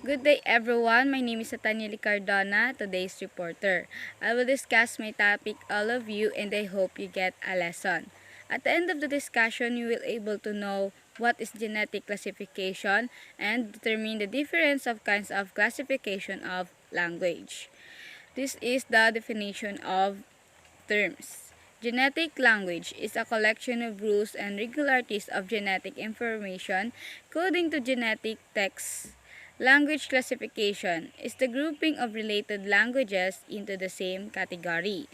Good day everyone, my name is Satanieli Cardona, today's reporter. I will discuss my topic all of you and I hope you get a lesson. At the end of the discussion, you will able to know what is genetic classification and determine the difference of kinds of classification of language. This is the definition of terms. Genetic language is a collection of rules and regularities of genetic information coding to genetic texts. Language classification is the grouping of related languages into the same category.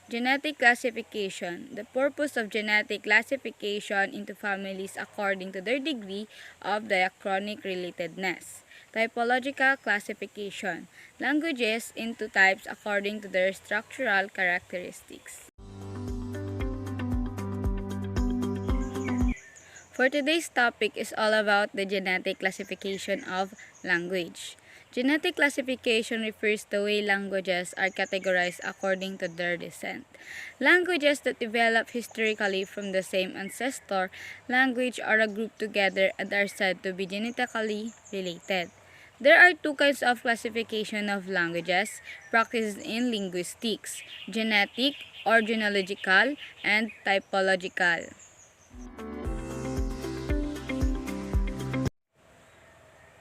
Genetic classification. The purpose of genetic classification into families according to their degree of diachronic relatedness. Typological classification. Languages into types according to their structural characteristics. For today's topic is all about the genetic classification of language. Genetic classification refers to the way languages are categorized according to their descent. Languages that develop historically from the same ancestor language are grouped together and are said to be genetically related. There are two kinds of classification of languages practiced in linguistics: genetic or genealogical and typological.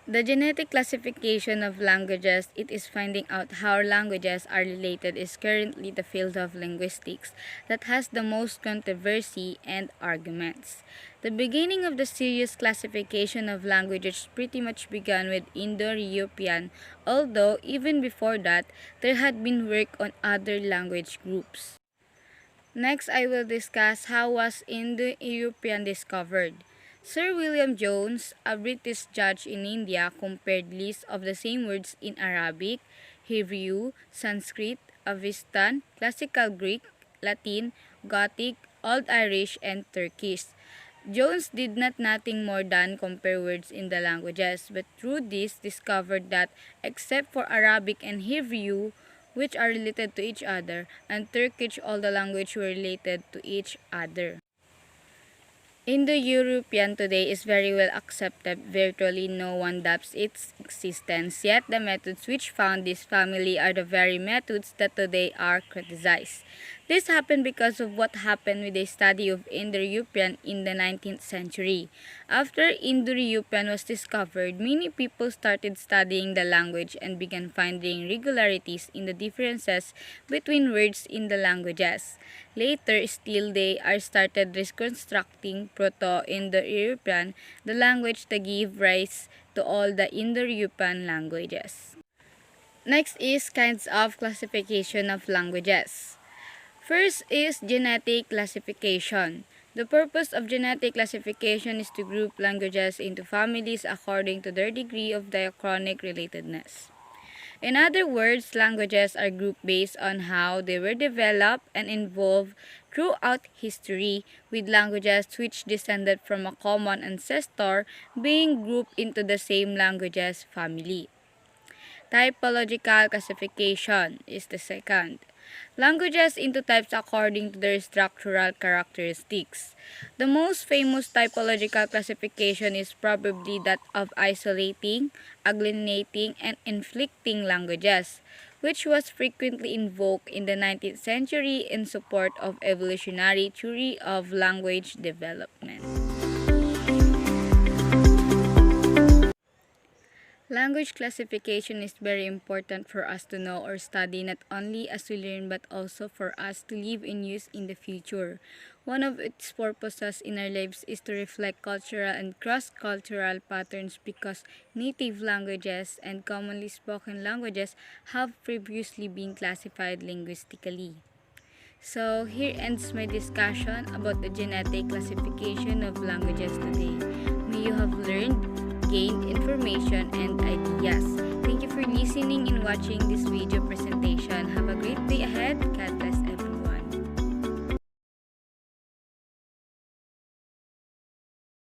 The genetic classification of languages, it is finding out how languages are related, is currently the field of linguistics that has the most controversy and arguments. The beginning of the serious classification of languages pretty much began with Indo-European, although even before that, there had been work on other language groups. Next, I will discuss how was Indo-European discovered. Sir William Jones, a British judge in India, compared lists of the same words in Arabic, Hebrew, Sanskrit, Avestan, Classical Greek, Latin, Gothic, Old Irish, and Turkish. Jones did not nothing more than compare words in the languages, but through this discovered that except for Arabic and Hebrew, which are related to each other, and Turkish, all the language were related to each other. Indo-European today is very well accepted. Virtually no one doubts its existence, yet the methods which found this family are the very methods that today are criticized. This happened because of what happened with the study of Indo-European in the 19th century. After Indo-European was discovered, many people started studying the language and began finding regularities in the differences between words in the languages. Later still, they are started reconstructing Proto-Indo-European, the language that gave rise to all the Indo-European languages. Next is kinds of classification of languages. First is genetic classification. The purpose of genetic classification is to group languages into families according to their degree of diachronic relatedness. In other words, languages are grouped based on how they were developed and evolved throughout history, with languages which descended from a common ancestor being grouped into the same languages family. Typological classification is the second. Languages into types according to their structural characteristics. The most famous typological classification is probably that of isolating, agglutinating, and inflecting languages, which was frequently invoked in the 19th century in support of evolutionary theory of language development. Language classification is very important for us to know or study, not only as we learn but also for us to live in use in the future. One of its purposes in our lives is to reflect cultural and cross-cultural patterns because native languages and commonly spoken languages have previously been classified linguistically. So here ends my discussion about the genetic classification of languages today. May you have learned, gained information and ideas. Thank you for listening and watching this video presentation. Have a great day ahead. God bless.